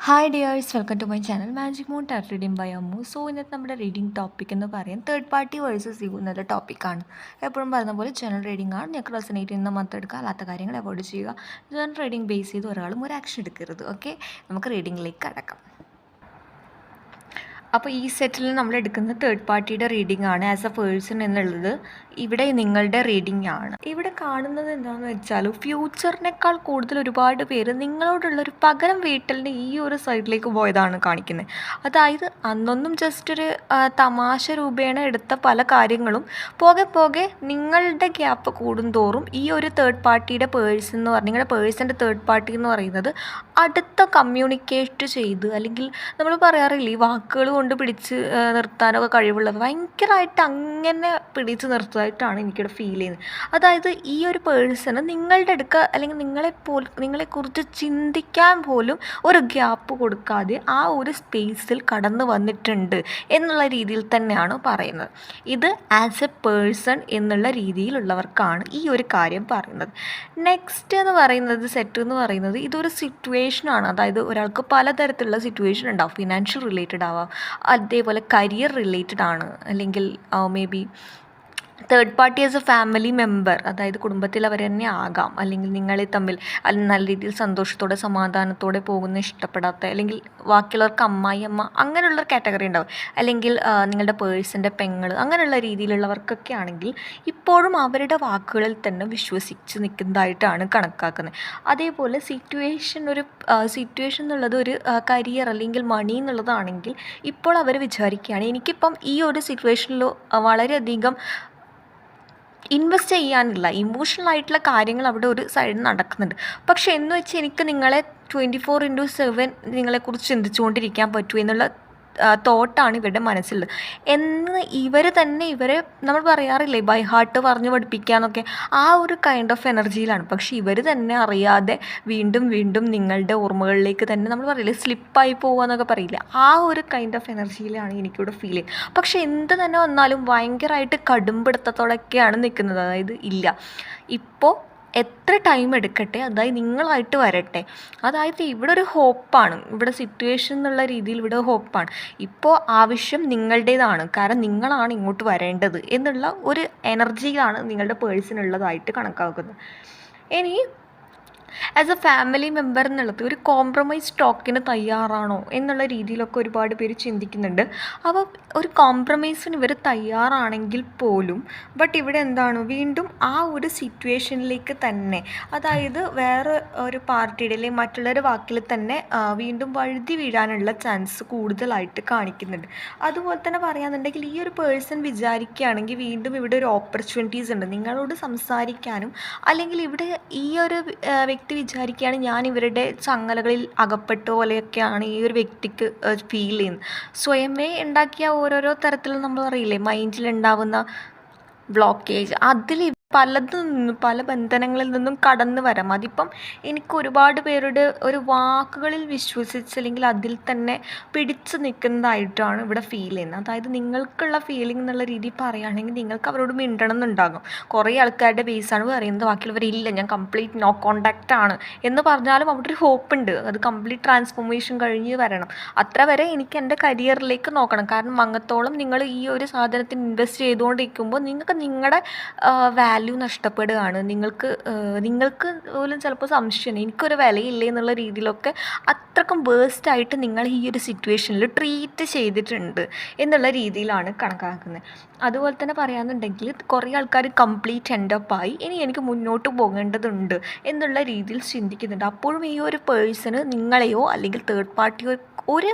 Hi dears, welcome to my channel magic moon ടാറ്റ് reading by Ammu. So ഇന്നത്തെ നമ്മുടെ reading topic എന്ന് പറയാൻ തേർഡ് പാർട്ടി വേഴ്സസ് യു എന്നുള്ള ടോപ്പിക്കാണ്. എപ്പോഴും പറയുന്ന പോലെ ജനറൽ റീഡിംഗ് ആണ്. ഞങ്ങൾക്ക് റെസനേറ്റ് ചെയ്യുന്ന മാത്രം എടുക്കുക, അല്ലാത്ത കാര്യങ്ങൾ അവോയ്ഡ് ചെയ്യുക. ജനറൽ റീഡിംഗ് ബേസ് ചെയ്ത് ഒരാളും ഒരു ആക്ഷൻ എടുക്കരുത്. ഓക്കെ, നമുക്ക് റീഡിങ്ങിലേക്ക് കടക്കാം. അപ്പോൾ ഈ സെറ്റിൽ നമ്മൾ എടുക്കുന്ന തേർഡ് പാർട്ടിയുടെ റീഡിംഗ് ആണ്. ആസ് എ പേഴ്സൺ എന്നുള്ളത് ഇവിടെ നിങ്ങളുടെ റീഡിംഗ് ആണ്. ഇവിടെ കാണുന്നത് എന്താണെന്ന് വെച്ചാൽ ഫ്യൂച്ചറിനേക്കാൾ കൂടുതൽ ഒരുപാട് പേര് നിങ്ങളോടുള്ളൊരു പകരം വീട്ടലിൻ്റെ ഈ ഒരു സൈഡിലേക്ക് പോയതാണ് കാണിക്കുന്നത്. അതായത് അന്നൊന്നും ജസ്റ്റ് ഒരു തമാശ രൂപേണ എടുത്ത പല കാര്യങ്ങളും പോകെ പോകെ നിങ്ങളുടെ ഗ്യാപ്പ് കൂടുന്തോറും ഈ ഒരു തേർഡ് പാർട്ടിയുടെ പേഴ്സൺ എന്ന് പറഞ്ഞാൽ നിങ്ങളുടെ പേഴ്സൻ്റെ തേർഡ് പാർട്ടി എന്ന് പറയുന്നത് അടുത്ത കമ്മ്യൂണിക്കേറ്റ് ചെയ്ത്, അല്ലെങ്കിൽ നമ്മൾ പറയാറില്ലേ ഈ വാക്കുകൾ കൊണ്ട് പിടിച്ച് നിർത്താനൊക്കെ കഴിവുള്ളത്, ഭയങ്കരമായിട്ട് അങ്ങനെ പിടിച്ച് നിർത്തുന്നതായിട്ടാണ് എനിക്കിവിടെ ഫീൽ ചെയ്യുന്നത്. അതായത് ഈ ഒരു പേഴ്സണ് നിങ്ങളുടെ അടുക്ക അല്ലെങ്കിൽ നിങ്ങളെക്കുറിച്ച് ചിന്തിക്കാൻ പോലും ഒരു ഗ്യാപ്പ് കൊടുക്കാതെ ആ ഒരു സ്പേസിൽ കടന്നു വന്നിട്ടുണ്ട് എന്നുള്ള രീതിയിൽ തന്നെയാണ് പറയുന്നത്. ഇത് ആസ് എ പേഴ്സൺ എന്നുള്ള രീതിയിലുള്ളവർക്കാണ് ഈ ഒരു കാര്യം പറയുന്നത്. നെക്സ്റ്റ് എന്ന് പറയുന്നത്, സെറ്റ് എന്ന് പറയുന്നത് ഇതൊരു സിറ്റുവേഷനാണ്. അതായത് ഒരാൾക്ക് പലതരത്തിലുള്ള സിറ്റുവേഷൻ ഉണ്ടാവും. ഫിനാൻഷ്യൽ റിലേറ്റഡ് ആവാം, അതേപോലെ കരിയർ റിലേറ്റഡ് ആണ്, അല്ലെങ്കിൽ may be third party as A family member, അതായത് കുടുംബത്തിൽ അവർ തന്നെ ആകാം, അല്ലെങ്കിൽ നിങ്ങളെ തമ്മിൽ നല്ല രീതിയിൽ സന്തോഷത്തോടെ സമാധാനത്തോടെ പോകുന്ന ഇഷ്ടപ്പെടാത്ത, അല്ലെങ്കിൽ ബാക്കിയുള്ളവർക്ക് അമ്മായി അമ്മ അങ്ങനെയുള്ള കാറ്റഗറി ഉണ്ടാവും, അല്ലെങ്കിൽ നിങ്ങളുടെ പേഴ്സൻ്റെ പെങ്ങൾ അങ്ങനെയുള്ള രീതിയിലുള്ളവർക്കൊക്കെ ആണെങ്കിൽ ഇപ്പോഴും അവരുടെ വാക്കുകളിൽ തന്നെ വിശ്വസിച്ച് നിൽക്കുന്നതായിട്ടാണ് കണക്കാക്കുന്നത്. അതേപോലെ സിറ്റുവേഷൻ എന്നുള്ളത് ഒരു കരിയർ അല്ലെങ്കിൽ മണി എന്നുള്ളതാണെങ്കിൽ ഇപ്പോൾ അവർ വിചാരിക്കുകയാണ് എനിക്കിപ്പം ഈ ഒരു സിറ്റുവേഷനിൽ വളരെയധികം ഇൻവെസ്റ്റ് ചെയ്യാനുള്ള ഇമോഷണൽ കാര്യങ്ങൾ അവിടെ ഒരു സൈഡിൽ നടക്കുന്നുണ്ട്. പക്ഷേ എന്ന് വെച്ച് എനിക്ക് നിങ്ങളെ 24/7 നിങ്ങളെക്കുറിച്ച് ചിന്തിച്ചുകൊണ്ടിരിക്കാൻ പറ്റൂ എന്നുള്ള തോട്ടാണ് ഇവരുടെ മനസ്സിലുള്ളത് എന്ന് ഇവരെ നമ്മൾ പറയാറില്ലേ ബൈ ഹാർട്ട് പറഞ്ഞു പഠിപ്പിക്കുക എന്നൊക്കെ, ആ ഒരു കൈൻഡ് ഓഫ് എനർജിയിലാണ്. പക്ഷേ ഇവർ തന്നെ അറിയാതെ വീണ്ടും വീണ്ടും നിങ്ങളുടെ ഓർമ്മകളിലേക്ക് തന്നെ നമ്മൾ പറയില്ലേ സ്ലിപ്പായി പോകുക എന്നൊക്കെ പറയില്ല, ആ ഒരു കൈൻഡ് ഓഫ് എനർജിയിലാണ് എനിക്കിവിടെ ഫീൽ ചെയ്യുന്നത്. പക്ഷേ എന്ത് തന്നെ വന്നാലും ഭയങ്കരമായിട്ട് കടുംപിടുത്തത്തോടൊക്കെയാണ് നിൽക്കുന്നത്. അതായത് ഇല്ല, ഇപ്പോൾ എത്ര ടൈം എടുക്കട്ടെ, അതായത് നിങ്ങളായിട്ട് വരട്ടെ. അതായത് ഇവിടെ ഒരു ഹോപ്പാണ്, ഇവിടെ സിറ്റുവേഷൻ എന്നുള്ള രീതിയിൽ ഇവിടെ ഹോപ്പാണ്. ഇപ്പോൾ ആവശ്യം നിങ്ങളുടേതാണ്, കാരണം നിങ്ങളാണ് ഇങ്ങോട്ട് വരേണ്ടത് എന്നുള്ള ഒരു എനർജിയാണ് നിങ്ങളുടെ പേഴ്സണുള്ളതായിട്ട് കണക്കാക്കുന്നത്. ഇനി ആസ് എ ഫാമിലി മെമ്പർ എന്നുള്ളത് ഒരു കോംപ്രമൈസ് ടോക്കിന് തയ്യാറാണോ എന്നുള്ള രീതിയിലൊക്കെ ഒരുപാട് പേര് ചിന്തിക്കുന്നുണ്ട്. അപ്പോൾ ഒരു കോംപ്രമൈസിന് ഇവർ തയ്യാറാണെങ്കിൽ പോലും ബട്ട് ഇവിടെ എന്താണ്, വീണ്ടും ആ ഒരു സിറ്റുവേഷനിലേക്ക് തന്നെ, അതായത് വേറെ ഒരു പാർട്ടിയുടെ അല്ലെങ്കിൽ മറ്റുള്ളവരുടെ വാക്കിൽ തന്നെ വീണ്ടും വഴുതി വീഴാനുള്ള ചാൻസ് കൂടുതലായിട്ട് കാണിക്കുന്നുണ്ട്. അതുപോലെ തന്നെ പറയാന്നുണ്ടെങ്കിൽ ഈ ഒരു പേഴ്സൺ വിചാരിക്കുകയാണെങ്കിൽ വീണ്ടും ഇവിടെ ഒരു ഓപ്പർച്യൂണിറ്റീസ് ഉണ്ട് നിങ്ങളോട് സംസാരിക്കാനും, അല്ലെങ്കിൽ ഇവിടെ ഈ ഒരു വ്യക്തി വിചാരിക്കുകയാണ് ഞാൻ ഇവരുടെ ചങ്ങലകളിൽ അകപ്പെട്ട പോലെയൊക്കെയാണ് ഈ ഒരു വ്യക്തിക്ക് ഫീൽ ചെയ്യുന്നത്. സ്വയമേ ഉണ്ടാക്കിയ ഓരോരോ തരത്തിൽ നമ്മൾ അറിയില്ലേ മൈൻഡിലുണ്ടാവുന്ന ബ്ലോക്കേജ്, അതിൽ പല ബന്ധനങ്ങളിൽ നിന്നും കടന്നു വരാം. അതിപ്പം എനിക്ക് ഒരുപാട് പേരുടെ ഒരു വാക്കുകളിൽ വിശ്വസിച്ച് അല്ലെങ്കിൽ അതിൽ തന്നെ പിടിച്ചു നിൽക്കുന്നതായിട്ടാണ് ഇവിടെ ഫീൽ ചെയ്യുന്നത്. അതായത് നിങ്ങൾക്കുള്ള ഫീലിംഗ് എന്നുള്ള രീതിയിൽ പറയുകയാണെങ്കിൽ നിങ്ങൾക്ക് അവരോട് മിണ്ടണം എന്നുണ്ടാകും. കുറേ ആൾക്കാരുടെ ബേസാണ് പറയുന്നത്, ബാക്കിയുള്ളവരില്ല ഞാൻ കംപ്ലീറ്റ് നോ കോണ്ടാക്റ്റ് ആണ് എന്ന് പറഞ്ഞാലും അവിടെ ഒരു ഹോപ്പ് ഉണ്ട്, അത് കംപ്ലീറ്റ് ട്രാൻസ്ഫോർമേഷൻ കഴിഞ്ഞ് വരണം. അത്ര വരെ എനിക്ക് എൻ്റെ കരിയറിലേക്ക് നോക്കണം. കാരണം അങ്ങത്തോളം നിങ്ങൾ ഈ ഒരു സാധനത്തിന് ഇൻവെസ്റ്റ് ചെയ്തുകൊണ്ടിരിക്കുമ്പോൾ നിങ്ങൾക്ക് നിങ്ങളുടെ വാല്യൂ നഷ്ടപ്പെടുകയാണ്. നിങ്ങൾക്ക് പോലും ചിലപ്പോൾ സംശയം എനിക്കൊരു വിലയില്ലേ എന്നുള്ള രീതിയിലൊക്കെ അത്രക്കും ബേസ്റ്റായിട്ട് നിങ്ങൾ ഈ ഒരു സിറ്റുവേഷനിൽ ട്രീറ്റ് ചെയ്തിട്ടുണ്ട് എന്നുള്ള രീതിയിലാണ് കണക്കാക്കുന്നത്. അതുപോലെ തന്നെ പറയാമെന്നുണ്ടെങ്കിൽ കുറേ ആൾക്കാർ കംപ്ലീറ്റ് എൻഡപ്പായി ഇനി എനിക്ക് മുന്നോട്ട് പോകേണ്ടതുണ്ട് എന്നുള്ള രീതിയിൽ ചിന്തിക്കുന്നുണ്ട്. അപ്പോഴും ഈ ഒരു പേഴ്സണ് നിങ്ങളെയോ അല്ലെങ്കിൽ തേർഡ് പാർട്ടിയോ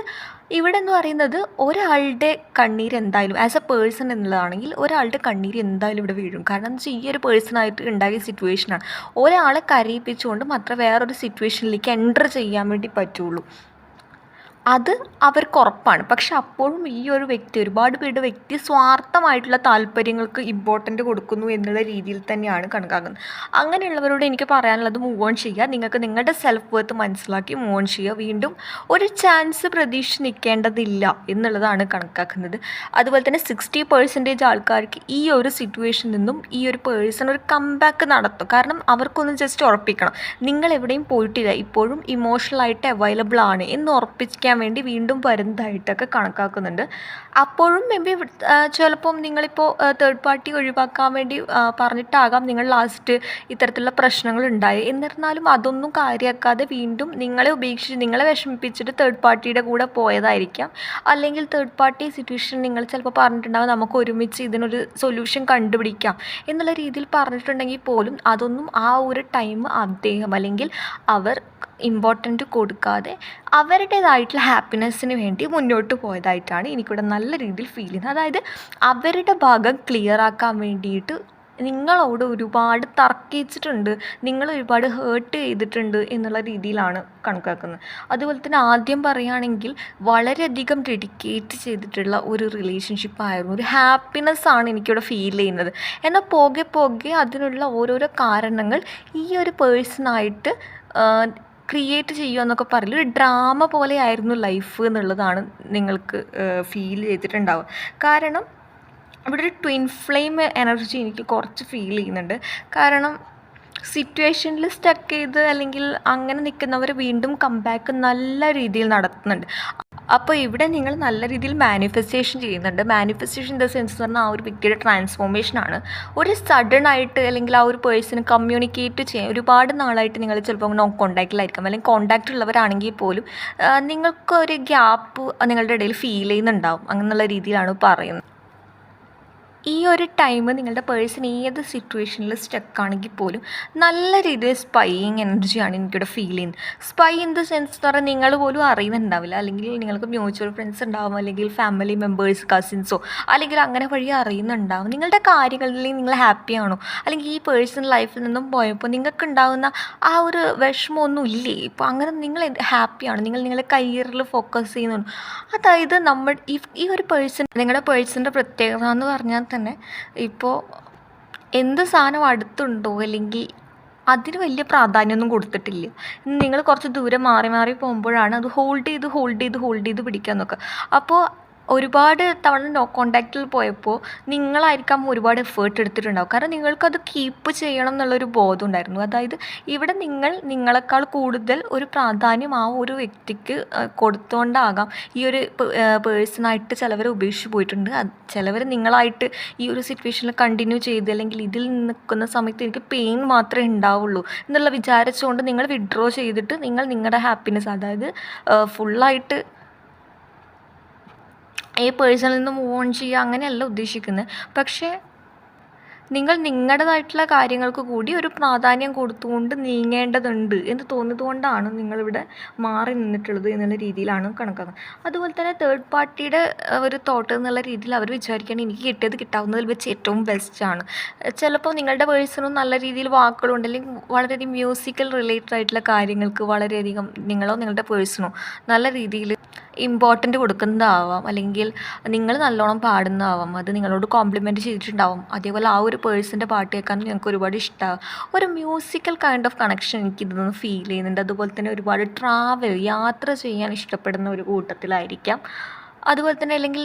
ഇവിടെ എന്ന് പറയുന്നത് ഒരാളുടെ കണ്ണീര് എന്തായാലും ആസ് എ പേഴ്സൺ എന്നുള്ളതാണെങ്കിൽ ഒരാളുടെ കണ്ണീര് എന്തായാലും ഇവിടെ വീഴും. കാരണം എന്ന് വെച്ചാൽ ഈ ഒരു പേഴ്സണായിട്ട് ഉണ്ടാക്കിയ സിറ്റുവേഷനാണ്. ഒരാളെ കരയിപ്പിച്ചുകൊണ്ട് മാത്രമേ വേറൊരു സിറ്റുവേഷനിലേക്ക് എൻ്റർ ചെയ്യാൻ വേണ്ടി പറ്റുള്ളൂ. അത് അവർക്ക് ഉറപ്പാണ്. പക്ഷെ അപ്പോഴും ഈ ഒരു വ്യക്തി ഒരുപാട് പേരുടെ വ്യക്തി സ്വാർത്ഥമായിട്ടുള്ള താല്പര്യങ്ങൾക്ക് ഇമ്പോർട്ടൻ്റ് കൊടുക്കുന്നു എന്നുള്ള രീതിയിൽ തന്നെയാണ് കണക്കാക്കുന്നത്. അങ്ങനെയുള്ളവരോട് എനിക്ക് പറയാനുള്ളത് മൂവ് ഓൺ ചെയ്യുക. നിങ്ങൾക്ക് നിങ്ങളുടെ സെൽഫ് വർത്ത് മനസ്സിലാക്കി മൂവ് ഓൺ ചെയ്യുക. വീണ്ടും ഒരു ചാൻസ് പ്രതീക്ഷിച്ച് നിൽക്കേണ്ടതില്ല എന്നുള്ളതാണ് കണക്കാക്കുന്നത്. അതുപോലെ തന്നെ 60% ആൾക്കാർക്ക് ഈ ഒരു സിറ്റുവേഷനിൽ നിന്നും ഈ ഒരു പേഴ്സൺ ഒരു കംബാക്ക് നടത്തും. കാരണം അവർക്കൊന്ന് ജസ്റ്റ് ഉറപ്പിക്കണം, നിങ്ങൾ എവിടെയും പോയിട്ടില്ല, ഇപ്പോഴും ഇമോഷണലായിട്ട് അവൈലബിൾ ആണ് എന്ന് ഉറപ്പിക്കാൻ വേണ്ടി വീണ്ടും വരുന്നതായിട്ടൊക്കെ കണക്കാക്കുന്നുണ്ട്. അപ്പോഴും മേ ബി ചിലപ്പം നിങ്ങളിപ്പോൾ തേർഡ് പാർട്ടി ഒഴിവാക്കാൻ വേണ്ടി പറഞ്ഞിട്ടാകാം നിങ്ങൾ ലാസ്റ്റ് ഇത്തരത്തിലുള്ള പ്രശ്നങ്ങൾ ഉണ്ടായി. എന്നിരുന്നാലും അതൊന്നും കാര്യമാക്കാതെ വീണ്ടും നിങ്ങളെ ഉപേക്ഷിച്ച് നിങ്ങളെ വിഷമിപ്പിച്ചിട്ട് തേർഡ് പാർട്ടിയുടെ കൂടെ പോയതായിരിക്കാം. അല്ലെങ്കിൽ തേർഡ് പാർട്ടി സിറ്റുവേഷൻ നിങ്ങൾ ചിലപ്പോൾ പറഞ്ഞിട്ടുണ്ടാകും നമുക്ക് ഒരുമിച്ച് ഇതിനൊരു സൊല്യൂഷൻ കണ്ടുപിടിക്കാം എന്നുള്ള രീതിയിൽ പറഞ്ഞിട്ടുണ്ടെങ്കിൽ പോലും അതൊന്നും ആ ഒരു ടൈം അദ്ദേഹം അല്ലെങ്കിൽ അവർ ഇമ്പോർട്ടൻ്റ് കൊടുക്കാതെ അവരുടേതായിട്ടുള്ള ഹാപ്പിനെസ്സിന് വേണ്ടി മുന്നോട്ട് പോയതായിട്ടാണ് എനിക്കിവിടെ നല്ല രീതിയിൽ ഫീൽ ചെയ്യുന്നത്. അതായത് അവരുടെ ഭാഗം ക്ലിയർ ആക്കാൻ വേണ്ടിയിട്ട് നിങ്ങളോട് ഒരുപാട് തർക്കിച്ചിട്ടുണ്ട്, നിങ്ങൾ ഒരുപാട് ഹേർട്ട് ചെയ്തിട്ടുണ്ട് എന്നുള്ള രീതിയിലാണ് കണക്കാക്കുന്നത്. അതുപോലെ തന്നെ ആദ്യം പറയുകയാണെങ്കിൽ വളരെയധികം ഡെഡിക്കേറ്റ് ചെയ്തിട്ടുള്ള ഒരു റിലേഷൻഷിപ്പായിരുന്നു, ഒരു ഹാപ്പിനെസ്സാണ് എനിക്കിവിടെ ഫീൽ ചെയ്യുന്നത്. എന്നാൽ പോകെ പോകെ അതിനുള്ള ഓരോരോ കാരണങ്ങൾ ഈ ഒരു പേഴ്സണായിട്ട് ക്രിയേറ്റ് ചെയ്യുക എന്നൊക്കെ പറയില്ല, ഒരു ഡ്രാമ പോലെയായിരുന്നു ലൈഫ് എന്നുള്ളതാണ് നിങ്ങൾക്ക് ഫീൽ ചെയ്തിട്ടുണ്ടാവുക. കാരണം ഇവിടെ ഒരു ട്വിൻ ഫ്ലെയിം എനർജി എനിക്ക് കുറച്ച് ഫീൽ ചെയ്യുന്നുണ്ട്. കാരണം സിറ്റുവേഷനിൽ സ്റ്റക്ക് ചെയ്ത് അല്ലെങ്കിൽ അങ്ങനെ നിൽക്കുന്നവർ വീണ്ടും കംബാക്ക് നല്ല രീതിയിൽ നടത്തുന്നുണ്ട്. അപ്പോൾ ഇവിടെ നിങ്ങൾ നല്ല രീതിയിൽ മാനിഫെസ്റ്റേഷൻ ചെയ്യുന്നുണ്ട്. മാനിഫെസ്റ്റേഷൻ ഇൻ ദ സെൻസ് എന്ന് പറഞ്ഞാൽ ആ ഒരു വ്യക്തിയുടെ ട്രാൻസ്ഫോർമേഷനാണ്. ഒരു സഡൻ ആയിട്ട് അല്ലെങ്കിൽ ആ ഒരു പേഴ്സണ് കമ്മ്യൂണിക്കേറ്റ് ചെയ്യാൻ ഒരുപാട് നാളായിട്ട് നിങ്ങൾ ചിലപ്പോൾ കോൺടാക്റ്റിലായിരിക്കും, അല്ലെങ്കിൽ കോൺടാക്റ്റ് ഉള്ളവരാണെങ്കിൽ പോലും നിങ്ങൾക്കൊരു ഗ്യാപ്പ് നിങ്ങളുടെ ഇടയിൽ ഫീൽ ചെയ്യുന്നുണ്ടാവും. അങ്ങനെയുള്ള രീതിയിലാണ് പറയുന്നത്. ഈ ഒരു ടൈം നിങ്ങളുടെ പേഴ്സൺ ഏത് സിറ്റുവേഷനിൽ സ്റ്റക്കാണെങ്കിൽ പോലും നല്ല രീതിയിൽ സ്പൈയിങ് എനർജിയാണ് എനിക്കിവിടെ ഫീൽ ചെയ്യുന്നത്. സ്പൈ ഇൻ ദ സെൻസ് എന്ന് പറഞ്ഞാൽ നിങ്ങൾ പോലും അറിയുന്നുണ്ടാവില്ല, അല്ലെങ്കിൽ നിങ്ങൾക്ക് മ്യൂച്വൽ ഫ്രണ്ട്സ് ഉണ്ടാവും, അല്ലെങ്കിൽ ഫാമിലി മെമ്പേഴ്സ് കസിൻസോ അല്ലെങ്കിൽ അങ്ങനെ വഴി അറിയുന്നുണ്ടാവും നിങ്ങളുടെ കാര്യങ്ങളിൽ നിങ്ങൾ ഹാപ്പിയാണോ, അല്ലെങ്കിൽ ഈ പേഴ്സൺ ലൈഫിൽ നിന്നും പോയപ്പോൾ നിങ്ങൾക്ക് ഉണ്ടാകുന്ന ആ ഒരു വിഷമമൊന്നും ഇല്ലേ, ഇപ്പോൾ അങ്ങനെ നിങ്ങൾ ഹാപ്പിയാണ്, നിങ്ങൾ നിങ്ങളുടെ കരിയറിൽ ഫോക്കസ് ചെയ്യുന്നുണ്ട്. അതായത് ഈ ഒരു പേഴ്സൺ നിങ്ങളുടെ പേഴ്സൻ്റെ പ്രത്യേകത എന്ന് പറഞ്ഞാൽ തന്നെ ഇപ്പോൾ എന്ത് സാധനം അടുത്തുണ്ടോ അല്ലെങ്കിൽ അതിന് വലിയ പ്രാധാന്യമൊന്നും കൊടുത്തിട്ടില്ല. നിങ്ങൾ കുറച്ച് ദൂരെ മാറി മാറി പോകുമ്പോഴാണ് അത് ഹോൾഡ് ചെയ്ത് പിടിക്കാൻ നോക്കുക. അപ്പോൾ ഒരുപാട് തവണ നോ കോണ്ടാക്റ്റിൽ പോയപ്പോൾ നിങ്ങളായിരിക്കാം ഒരുപാട് എഫേർട്ട് എടുത്തിട്ടുണ്ടാവും. കാരണം നിങ്ങൾക്കത് കീപ്പ് ചെയ്യണം എന്നുള്ളൊരു ബോധം ഉണ്ടായിരുന്നു. അതായത് ഇവിടെ നിങ്ങളെക്കാൾ കൂടുതൽ ഒരു പ്രാധാന്യം ആ ഒരു വ്യക്തിക്ക് കൊടുത്തുകൊണ്ടാകാം ഈ ഒരു പേഴ്സണായിട്ട് ചിലവർ ഉപേക്ഷിച്ച് പോയിട്ടുണ്ട്. ചിലവർ നിങ്ങളായിട്ട് ഈ ഒരു സിറ്റുവേഷനിൽ കണ്ടിന്യൂ ചെയ്ത് അല്ലെങ്കിൽ ഇതിൽ നിൽക്കുന്ന സമയത്ത് എനിക്ക് പെയിൻ മാത്രമേ ഉണ്ടാവുള്ളൂ എന്നുള്ള വിചാരിച്ചുകൊണ്ട് നിങ്ങൾ വിഡ്രോ ചെയ്തിട്ട് നിങ്ങൾ നിങ്ങളുടെ ഹാപ്പിനെസ്, അതായത് ഫുള്ളായിട്ട് ഈ പേഴ്സണിൽ നിന്ന് മൂവ് ഓൺ ചെയ്യുക അങ്ങനെയല്ല ഉദ്ദേശിക്കുന്നത്. പക്ഷേ നിങ്ങൾ നിങ്ങളുടേതായിട്ടുള്ള കാര്യങ്ങൾക്ക് കൂടി ഒരു പ്രാധാന്യം കൊടുത്തുകൊണ്ട് നീങ്ങേണ്ടതുണ്ട് എന്ന് തോന്നിയതുകൊണ്ടാണ് നിങ്ങളിവിടെ മാറി നിന്നിട്ടുള്ളത് എന്നുള്ള രീതിയിലാണ് കണക്കാക്കുന്നത്. അതുപോലെ തന്നെ തേർഡ് പാർട്ടിയുടെ ഒരു തോട്ട് എന്നുള്ള രീതിയിൽ അവർ വിചാരിക്കുകയാണ് എനിക്ക് കിട്ടിയത് കിട്ടാവുന്നതിൽ വെച്ച് ഏറ്റവും ബെസ്റ്റാണ്. ചിലപ്പോൾ നിങ്ങളുടെ പേഴ്സണും നല്ല രീതിയിൽ വാക്കുകളുണ്ട്, അല്ലെങ്കിൽ വളരെയധികം മ്യൂസിക്കൽ റിലേറ്റഡ് ആയിട്ടുള്ള കാര്യങ്ങൾക്ക് വളരെയധികം നിങ്ങളോ നിങ്ങളുടെ പേഴ്സണോ നല്ല രീതിയിൽ ഇമ്പോർട്ടൻ്റ് കൊടുക്കുന്നതാവാം, അല്ലെങ്കിൽ നിങ്ങൾ നല്ലോണം പാടുന്നതാവാം, അത് നിങ്ങളോട് കോംപ്ലിമെൻറ്റ് ചെയ്തിട്ടുണ്ടാവും. അതേപോലെ ആ ഒരു പേഴ്സൻ്റെ പാട്ട് കേൾക്കാൻ ഞങ്ങൾക്ക് ഒരുപാട് ഇഷ്ടമാകും. ഒരു മ്യൂസിക്കൽ കൈൻഡ് ഓഫ് കണക്ഷൻ എനിക്കിതൊന്ന് ഫീൽ ചെയ്യുന്നുണ്ട്. അതുപോലെ തന്നെ ഒരുപാട് യാത്ര ചെയ്യാൻ ഇഷ്ടപ്പെടുന്ന ഒരു കൂട്ടത്തിലായിരിക്കാം. അതുപോലെ തന്നെ അല്ലെങ്കിൽ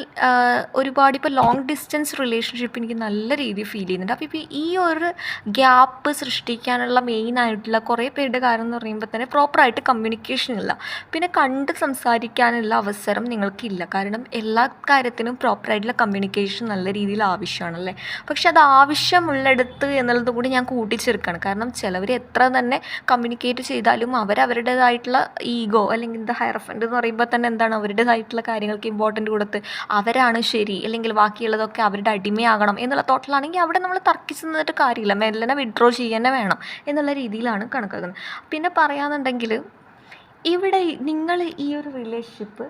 ഒരുപാട് ഇപ്പോൾ ലോങ് ഡിസ്റ്റൻസ് റിലേഷൻഷിപ്പ് എനിക്ക് നല്ല രീതിയിൽ ഫീൽ ചെയ്യുന്നുണ്ട്. അപ്പോൾ ഇപ്പോൾ ഈ ഒരു ഗ്യാപ്പ് സൃഷ്ടിക്കാനുള്ള മെയിനായിട്ടുള്ള കുറേ പേരുടെ കാര്യം എന്ന് പറയുമ്പോൾ തന്നെ പ്രോപ്പറായിട്ട് കമ്മ്യൂണിക്കേഷൻ ഇല്ല. പിന്നെ കണ്ട് സംസാരിക്കാനുള്ള അവസരം നിങ്ങൾക്കില്ല. കാരണം എല്ലാ കാര്യത്തിനും പ്രോപ്പറായിട്ടുള്ള കമ്മ്യൂണിക്കേഷൻ നല്ല രീതിയിൽ ആവശ്യമാണല്ലേ. പക്ഷെ അത് ആവശ്യമുള്ളിടത്ത് എന്നുള്ളത് കൂടി ഞാൻ കൂട്ടിച്ചേർക്കുകയാണ്. കാരണം ചിലവർ എത്ര തന്നെ കമ്മ്യൂണിക്കേറ്റ് ചെയ്താലും അവരവരുടേതായിട്ടുള്ള ഈഗോ അല്ലെങ്കിൽ എന്താ ഹയർഫൻഡ് എന്ന് പറയുമ്പോൾ തന്നെ എന്താണ് അവരുടേതായിട്ടുള്ള കാര്യങ്ങൾക്ക് ഇമ്പോർട്ടൻ്റ് കൊടുത്ത് അവരാണ് ശരി അല്ലെങ്കിൽ ബാക്കിയുള്ളതൊക്കെ അവരുടെ അടിമയാകണം എന്നുള്ള തോട്ടിലാണെങ്കിൽ അവിടെ നമ്മൾ തർക്കിച്ച് നിന്നിട്ട് കാര്യമില്ല, മെല്ലനെ വിഡ്രോ ചെയ്യാൻ വേണം എന്നുള്ള രീതിയിലാണ് കണക്കാക്കുന്നത്. പിന്നെ പറയാന്നുണ്ടെങ്കിൽ ഇവിടെ നിങ്ങൾ ഈ ഒരു റിലേഷൻഷിപ്പ്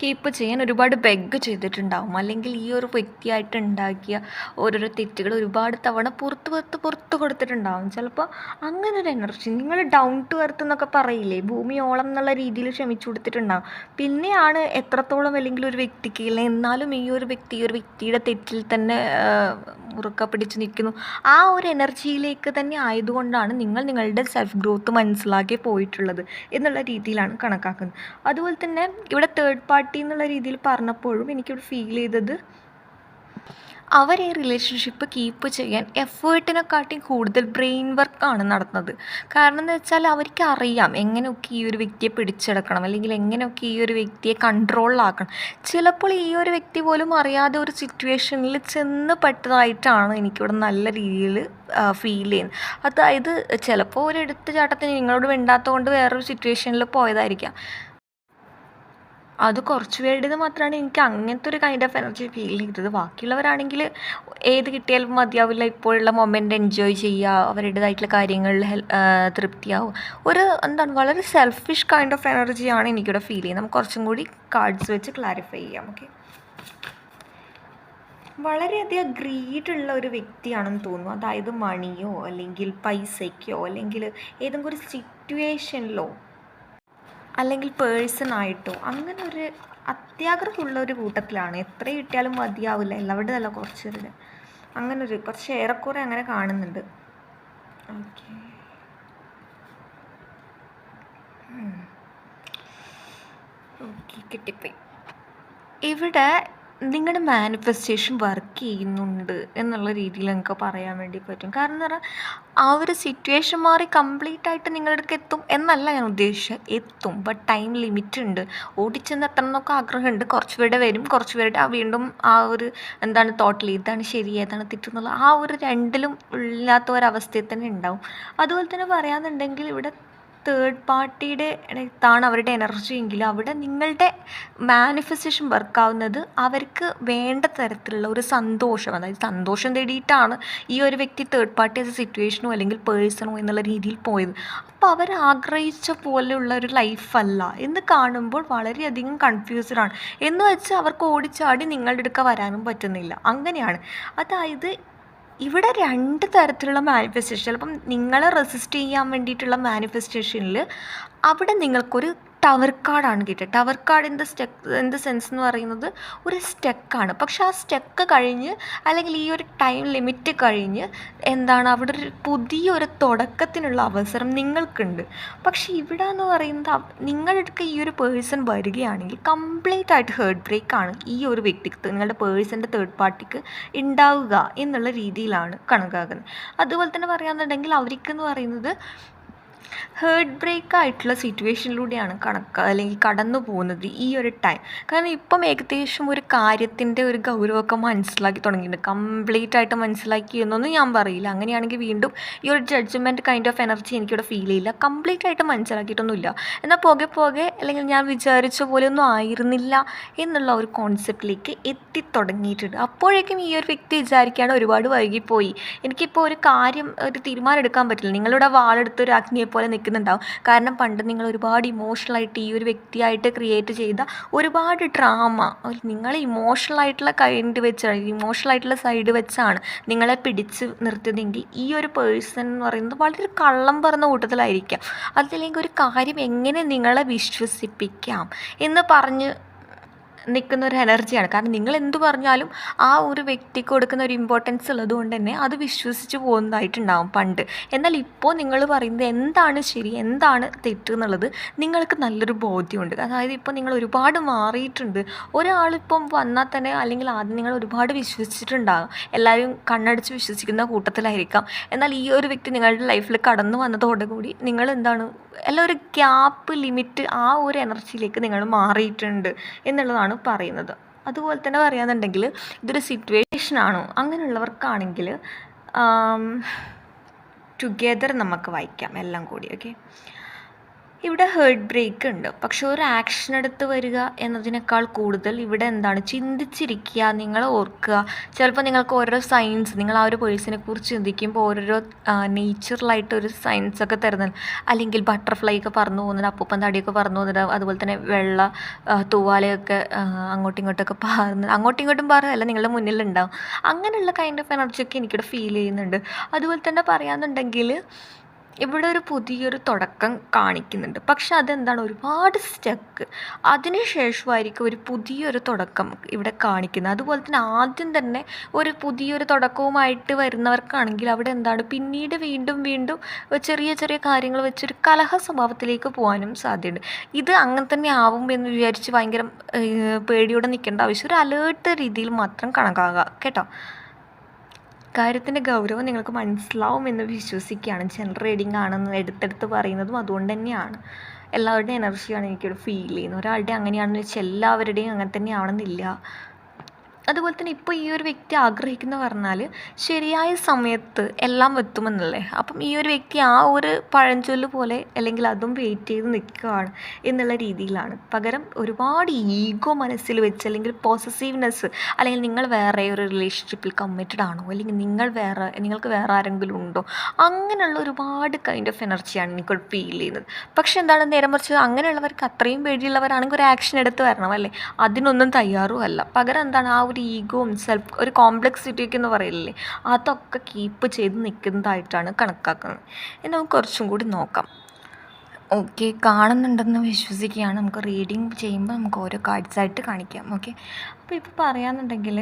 കീപ്പ് ചെയ്യാൻ ഒരുപാട് ബെഗ് ചെയ്തിട്ടുണ്ടാവും, അല്ലെങ്കിൽ ഈ ഒരു വ്യക്തിയായിട്ട് ഉണ്ടാക്കിയ ഓരോരോ തെറ്റുകൾ ഒരുപാട് തവണ പുറത്ത് കൊടുത്തിട്ടുണ്ടാവും. ചിലപ്പോൾ അങ്ങനെ ഒരു എനർജി നിങ്ങൾ ഡൗൺ ടു എർത്ത് എന്നൊക്കെ പറയില്ലേ, ഭൂമിയോളം എന്നുള്ള രീതിയിൽ ക്ഷമിച്ചു കൊടുത്തിട്ടുണ്ടാവും. പിന്നെയാണ് എത്രത്തോളം അല്ലെങ്കിൽ ഒരു വ്യക്തിക്ക് ഇല്ല എന്നാലും ഈ ഒരു വ്യക്തിയുടെ തെറ്റിൽ തന്നെ മുറുക്ക പിടിച്ച് നിൽക്കുന്നു, ആ ഒരു എനർജിയിലേക്ക് തന്നെ ആയതുകൊണ്ടാണ് നിങ്ങൾ നിങ്ങളുടെ സെൽഫ് ഗ്രോത്ത് മനസ്സിലാക്കി പോയിട്ടുള്ളത് എന്നുള്ള രീതിയിലാണ് കണക്കാക്കുന്നത്. അതുപോലെ തന്നെ ഇവിടെ തേർഡ് പാർട്ടി എന്നുള്ള രീതിയിൽ പറഞ്ഞപ്പോഴും എനിക്കിവിടെ ഫീൽ ചെയ്തത് അവർ ഈ റിലേഷൻഷിപ്പ് കീപ്പ് ചെയ്യാൻ എഫേർട്ടിനെക്കാട്ടിയും കൂടുതൽ ബ്രെയിൻ വർക്കാണ് നടത്തുന്നത്. കാരണം എന്ന് വെച്ചാൽ അവർക്ക് അറിയാം എങ്ങനെയൊക്കെ ഈ ഒരു വ്യക്തിയെ പിടിച്ചെടുക്കണം, അല്ലെങ്കിൽ എങ്ങനെയൊക്കെ ഈ ഒരു വ്യക്തിയെ കൺട്രോളിലാക്കണം. ചിലപ്പോൾ ഈ ഒരു വ്യക്തി പോലും അറിയാതെ ഒരു സിറ്റുവേഷനിൽ ചെന്ന് പെട്ടതായിട്ടാണ് എനിക്കിവിടെ നല്ല രീതിയിൽ ഫീൽ ചെയ്യുന്നത്. അതായത് ചിലപ്പോൾ ഒരു എടുത്തുചാട്ടത്തിന് നിങ്ങളോട് വേണ്ടാത്തത് കൊണ്ട് വേറൊരു സിറ്റുവേഷനിൽ പോയതായിരിക്കാം. അത് കുറച്ച് പേരുടേത് മാത്രമാണ് എനിക്ക് അങ്ങനത്തെ ഒരു കൈൻഡ് ഓഫ് എനർജി ഫീൽ ചെയ്തത്. ബാക്കിയുള്ളവരാണെങ്കിൽ ഏത് കിട്ടിയാലും മതിയാവില്ല, ഇപ്പോഴുള്ള മൊമെൻ്റ് എൻജോയ് ചെയ്യുക, അവരുടേതായിട്ടുള്ള കാര്യങ്ങളിൽ തൃപ്തിയാവും. എന്താണ് വളരെ സെൽഫിഷ് കൈൻഡ് ഓഫ് എനർജിയാണ് എനിക്കിവിടെ ഫീൽ ചെയ്യുന്നത്. നമുക്ക് കുറച്ചും കൂടി കാർഡ്സ് വെച്ച് ക്ലാരിഫൈ ചെയ്യാം. ഓക്കെ, വളരെയധികം ഗ്രീഡുള്ള ഒരു വ്യക്തിയാണെന്ന് തോന്നുന്നു. അതായത് മണിയോ അല്ലെങ്കിൽ പൈസയ്ക്കോ അല്ലെങ്കിൽ ഏതെങ്കിലും ഒരു സിറ്റുവേഷനിലോ അല്ലെങ്കിൽ പേഴ്സണായിട്ടോ അങ്ങനെ ഒരു അത്യാഗ്രഹമുള്ള ഒരു കൂട്ടത്തിലാണ്. എത്ര കിട്ടിയാലും മതിയാവില്ല, എല്ലാവരുടെ നല്ല കുറച്ചൊരു അങ്ങനെ ഒരു കുറച്ച് ഏറെക്കുറെ അങ്ങനെ കാണുന്നുണ്ട്. ഓക്കെ, ഓക്കെ കിട്ടിപ്പോയി. ഇവിടെ നിങ്ങളുടെ മാനിഫെസ്റ്റേഷൻ വർക്ക് ചെയ്യുന്നുണ്ട് എന്നുള്ള രീതിയിൽ നിങ്ങൾക്ക് പറയാൻ വേണ്ടി പറ്റും. കാരണം എന്ന് പറഞ്ഞാൽ ആ ഒരു സിറ്റുവേഷൻ മാറി കംപ്ലീറ്റ് ആയിട്ട് നിങ്ങളുടെ അടുക്ക് എത്തും എന്നല്ല ഞാൻ ഉദ്ദേശിച്ചത്. എത്തും, ബട്ട് ടൈം ലിമിറ്റ് ഉണ്ട്. ഓടിച്ചെന്ന് എത്തണം എന്നൊക്കെ ആഗ്രഹമുണ്ട്. കുറച്ച് പേരുടെ വരും, കുറച്ച് പേരുടെ വീണ്ടും ആ ഒരു തോട്ടിൽ ഏതാണ് ശരി ഏതാണ് തെറ്റെന്നുള്ള ആ ഒരു രണ്ടിലും ഇല്ലാത്ത ഒരവസ്ഥയിൽ തന്നെ ഉണ്ടാവും. അതുപോലെ തന്നെ പറയാന്നുണ്ടെങ്കിൽ ഇവിടെ തേർഡ് പാർട്ടിയുടെ അടുത്താണ് അവരുടെ എനർജി എങ്കിൽ അവിടെ നിങ്ങളുടെ മാനിഫെസ്റ്റേഷൻ വർക്കാവുന്നത് അവർക്ക് വേണ്ട തരത്തിലുള്ള ഒരു സന്തോഷം, അതായത് സന്തോഷം തേടിയിട്ടാണ് ഈ ഒരു വ്യക്തി തേർഡ് പാർട്ടി ആസ് എ സിറ്റുവേഷനോ അല്ലെങ്കിൽ പേഴ്സണോ എന്നുള്ള രീതിയിൽ പോയത്. അപ്പോൾ അവർ ആഗ്രഹിച്ച പോലെയുള്ള ഒരു ലൈഫല്ല എന്ന് കാണുമ്പോൾ വളരെയധികം കൺഫ്യൂസ്ഡാണ്. എന്ന് വെച്ച് അവർക്ക് ഓടിച്ചാടി നിങ്ങളുടെ അടുക്ക വരാനും പറ്റുന്നില്ല. അങ്ങനെയാണ്. അതായത് ഇവിടെ രണ്ട് തരത്തിലുള്ള മാനിഫെസ്റ്റേഷൻ. ചിലപ്പം നിങ്ങളെ റെസിസ്റ്റ് ചെയ്യാൻ വേണ്ടിയിട്ടുള്ള മാനിഫെസ്റ്റേഷനിൽ അവിടെ നിങ്ങൾക്കൊരു ടവർ കാർഡാണ് കിട്ടുക. Tower card in the sense എന്ന് പറയുന്നത് ഒരു സ്റ്റെക്കാണ്. പക്ഷെ ആ സ്റ്റെക്ക് കഴിഞ്ഞ് അല്ലെങ്കിൽ ഈ ഒരു ടൈം ലിമിറ്റ് കഴിഞ്ഞ് അവിടെ ഒരു പുതിയൊരു തുടക്കത്തിനുള്ള അവസരം നിങ്ങൾക്കുണ്ട്. പക്ഷെ ഇവിടെ എന്ന് പറയുന്നത് നിങ്ങളുടെ അടുത്ത് ഈ ഒരു പേഴ്സൺ വരികയാണെങ്കിൽ കംപ്ലീറ്റ് ആയിട്ട് ഹേർട്ട് ബ്രേക്കാണ് ഈ ഒരു വ്യക്തിക്ക്, നിങ്ങളുടെ പേഴ്സൻ്റെ തേർഡ് പാർട്ടിക്ക് ഉണ്ടാവുക എന്നുള്ള രീതിയിലാണ് കണക്കാക്കുന്നത്. അതുപോലെ തന്നെ പറയുകയാണെന്നുണ്ടെങ്കിൽ അവർക്കെന്ന് പറയുന്നത് ഹേർട്ട് ബ്രേക്ക് ആയിട്ടുള്ള സിറ്റുവേഷനിലൂടെയാണ് അല്ലെങ്കിൽ കടന്നു പോകുന്നത് ഈ ഒരു ടൈം. കാരണം ഇപ്പം ഏകദേശം ഒരു കാര്യത്തിൻ്റെ ഒരു ഗൗരവമൊക്കെ മനസ്സിലാക്കി തുടങ്ങിയിട്ടുണ്ട്. കംപ്ലീറ്റ് ആയിട്ട് മനസ്സിലാക്കി എന്നൊന്നും ഞാൻ പറയില്ല. അങ്ങനെയാണെങ്കിൽ വീണ്ടും ഈ ഒരു ജഡ്ജ്മെൻറ്റ് കൈൻഡ് ഓഫ് എനർജി എനിക്കിവിടെ ഫീൽ ചെയ്യില്ല. കംപ്ലീറ്റ് ആയിട്ട് മനസ്സിലാക്കിയിട്ടൊന്നുമില്ല, എന്നാൽ പോകെ അല്ലെങ്കിൽ ഞാൻ വിചാരിച്ച പോലെയൊന്നും ആയിരുന്നില്ല എന്നുള്ള ഒരു കോൺസെപ്റ്റിലേക്ക് എത്തിത്തുടങ്ങിയിട്ടുണ്ട്. അപ്പോഴേക്കും ഈ ഒരു വ്യക്തി വിചാരിക്കുകയാണ് ഒരുപാട് വൈകിപ്പോയി, എനിക്കിപ്പോൾ ഒരു തീരുമാനം എടുക്കാൻ പറ്റില്ല. നിങ്ങളുടെ വാളെടുത്ത് ഒരു അഗ്നിയെ പോലെ നിൽക്കുന്നുണ്ടാവും. കാരണം പണ്ട് നിങ്ങൾ ഒരുപാട് ഇമോഷണലായിട്ട് ഈ ഒരു വ്യക്തിയായിട്ട് ക്രിയേറ്റ് ചെയ്ത ഒരുപാട് ഡ്രാമ നിങ്ങൾ ഇമോഷണലായിട്ടുള്ള ഇമോഷണലായിട്ടുള്ള സൈഡ് വെച്ചാണ് നിങ്ങളെ പിടിച്ച് നിർത്തിയതെങ്കിൽ ഈ ഒരു പേഴ്സൺ എന്ന് പറയുന്നത് വളരെ കള്ളം പറഞ്ഞ കൂട്ടത്തിലായിരിക്കാം. അതല്ലെങ്കിൽ ഒരു കാര്യം എങ്ങനെ നിങ്ങളെ വിശ്വസിപ്പിക്കാം എന്ന് പറഞ്ഞ് നിൽക്കുന്ന ഒരു എനർജിയാണ്. കാരണം നിങ്ങൾ എന്ത് പറഞ്ഞാലും ആ ഒരു വ്യക്തിക്ക് കൊടുക്കുന്ന ഒരു ഇമ്പോർട്ടൻസ് ഉള്ളത് കൊണ്ട് തന്നെ അത് വിശ്വസിച്ച് പോകുന്നതായിട്ടുണ്ടാവും പണ്ട്. എന്നാൽ ഇപ്പോൾ നിങ്ങൾ പറയുന്നത് എന്താണ് ശരി എന്താണ് തെറ്റ് എന്നുള്ളത് നിങ്ങൾക്ക് നല്ലൊരു ബോധ്യമുണ്ട്. അതായത് ഇപ്പോൾ നിങ്ങൾ ഒരുപാട് മാറിയിട്ടുണ്ട്. ഒരാളിപ്പം വന്നാൽ തന്നെ അല്ലെങ്കിൽ ആദ്യം നിങ്ങൾ ഒരുപാട് വിശ്വസിച്ചിട്ടുണ്ടാകും, എല്ലാവരും കണ്ണടിച്ച് വിശ്വസിക്കുന്ന കൂട്ടത്തിലായിരിക്കാം. എന്നാൽ ഈ ഒരു വ്യക്തി നിങ്ങളുടെ ലൈഫിൽ കടന്നു വന്നതോടുകൂടി നിങ്ങൾ എല്ലാം ഒരു ഗ്യാപ്പ് ലിമിറ്റ് ആ ഒരു എനർജിയിലേക്ക് നിങ്ങൾ മാറിയിട്ടുണ്ട് എന്നുള്ളതാണ് പറയുന്നത്. അതുപോലെ തന്നെ പറയുകയാണെന്നുണ്ടെങ്കിൽ ഇതൊരു സിറ്റുവേഷനാണോ അങ്ങനെയുള്ളവർക്കാണെങ്കിൽ ടുഗെദർ നമുക്ക് വായിക്കാം എല്ലാം കൂടി. ഓക്കെ, ഇവിടെ ഹേർട്ട് ബ്രേക്ക് ഉണ്ട്. പക്ഷെ ഒരു ആക്ഷൻ എടുത്ത് വരിക എന്നതിനേക്കാൾ കൂടുതൽ ഇവിടെ എന്താണ് ചിന്തിച്ചിരിക്കുക, നിങ്ങൾ ഓർക്കുക. ചിലപ്പോൾ നിങ്ങൾക്ക് ഓരോ സയൻസ്, നിങ്ങൾ ആ ഒരു പേഴ്സണെ കുറിച്ച് ചിന്തിക്കുമ്പോൾ ഓരോരോ നേച്ചറലായിട്ടൊരു സയൻസൊക്കെ തരുന്നത്, അല്ലെങ്കിൽ ബട്ടർഫ്ലൈ ഒക്കെ പറന്നു പോകുന്നത്, അപ്പൂപ്പൻ തടിയൊക്കെ പറന്നു പോകുന്നത്, അതുപോലെ തന്നെ വെള്ള തൂവാലയൊക്കെ അങ്ങോട്ടും ഇങ്ങോട്ടൊക്കെ പാറുന്നത്, അങ്ങോട്ടും ഇങ്ങോട്ടും പാറുകയല്ല, നിങ്ങളുടെ മുന്നിലുണ്ടാവും. അങ്ങനെയുള്ള കൈൻഡ് ഓഫ് എനർജിയൊക്കെ എനിക്കിവിടെ ഫീൽ ചെയ്യുന്നുണ്ട്. അതുപോലെ തന്നെ പറയാമെന്നുണ്ടെങ്കിൽ ഇവിടെ ഒരു പുതിയൊരു തുടക്കം കാണിക്കുന്നുണ്ട്. പക്ഷെ അതെന്താണ്, ഒരുപാട് സ്റ്റക്ക്, അതിന് ശേഷമായിരിക്കും ഒരു പുതിയൊരു തുടക്കം ഇവിടെ കാണിക്കുന്നത്. അതുപോലെ തന്നെ ആദ്യം തന്നെ ഒരു പുതിയൊരു തുടക്കവുമായിട്ട് വരുന്നവർക്കാണെങ്കിൽ അവിടെ എന്താണ്, പിന്നീട് വീണ്ടും വീണ്ടും ചെറിയ ചെറിയ കാര്യങ്ങൾ വെച്ചൊരു കലഹ സ്വഭാവത്തിലേക്ക് പോകാനും സാധ്യതയുണ്ട്. ഇത് അങ്ങനെ തന്നെ ആവും എന്ന് വിചാരിച്ച് ഭയങ്കര പേടിയോടെ നിൽക്കേണ്ട ആവശ്യം, ഒരു അലേർട്ട് രീതിയിൽ മാത്രം കണക്കാക്കുക കേട്ടോ. കാര്യത്തിൻ്റെ ഗൗരവം നിങ്ങൾക്ക് മനസ്സിലാവുമെന്ന് വിശ്വസിക്കുകയാണ്. ജനറൽ റീഡിംഗ് ആണെന്ന് എടുത്തെടുത്ത് പറയുന്നതും അതുകൊണ്ട് തന്നെയാണ്. എല്ലാവരുടെയും എനർജിയാണ് എനിക്കിവിടെ ഫീൽ ചെയ്യുന്നത്. ഒരാളുടെ അങ്ങനെയാണെന്ന് വെച്ചാൽ എല്ലാവരുടെയും അങ്ങനെ തന്നെ ആവണമെന്നില്ല. അതുപോലെ തന്നെ ഇപ്പോൾ ഈ ഒരു വ്യക്തി ആഗ്രഹിക്കുന്ന പറഞ്ഞാൽ ശരിയായ സമയത്ത് എല്ലാം എത്തുമെന്നല്ലേ. അപ്പം ഈ ഒരു വ്യക്തി ആ ഒരു പഴഞ്ചൊല്ല് പോലെ, അല്ലെങ്കിൽ അതും വെയിറ്റ് ചെയ്ത് നിൽക്കുകയാണ് എന്നുള്ള രീതിയിലാണ്. പകരം ഒരുപാട് ഈഗോ മനസ്സിൽ വെച്ച്, അല്ലെങ്കിൽ പോസസീവ്നെസ്, അല്ലെങ്കിൽ നിങ്ങൾ വേറെ ഒരു റിലേഷൻഷിപ്പിൽ കമ്മിറ്റഡ് ആണോ, അല്ലെങ്കിൽ നിങ്ങൾക്ക് വേറെ ആരെങ്കിലും ഉണ്ടോ, അങ്ങനെയുള്ള ഒരുപാട് കൈൻഡ് ഓഫ് എനർജിയാണ് എനിക്കൊരു ഫീൽ ചെയ്യുന്നത്. പക്ഷെ എന്താണ്, നേരെ മറിച്ച് അങ്ങനെയുള്ളവർക്ക്, അത്രയും പേടിയുള്ളവരാണെങ്കിൽ ഒരു ആക്ഷൻ എടുത്ത് വരണം അല്ലേ, അതിനൊന്നും തയ്യാറും അല്ല. പകരം എന്താണ്, ആ ഒരു ഈഗോവും ഒരു കോംപ്ലക്സിറ്റിയൊക്കെ എന്ന് പറയില്ലേ, അതൊക്കെ കീപ്പ് ചെയ്ത് നിൽക്കുന്നതായിട്ടാണ് കണക്കാക്കുന്നത്. ഇനി നമുക്ക് കുറച്ചും കൂടി നോക്കാം. ഓക്കെ, കാണുന്നുണ്ടെന്ന് വിശ്വസിക്കുകയാണ്. നമുക്ക് റീഡിങ് ചെയ്യുമ്പോൾ നമുക്ക് ഓരോ കാർഡ്സായിട്ട് കാണിക്കാം. ഓക്കെ, അപ്പോൾ ഇപ്പോൾ പറയാമെന്നുണ്ടെങ്കിൽ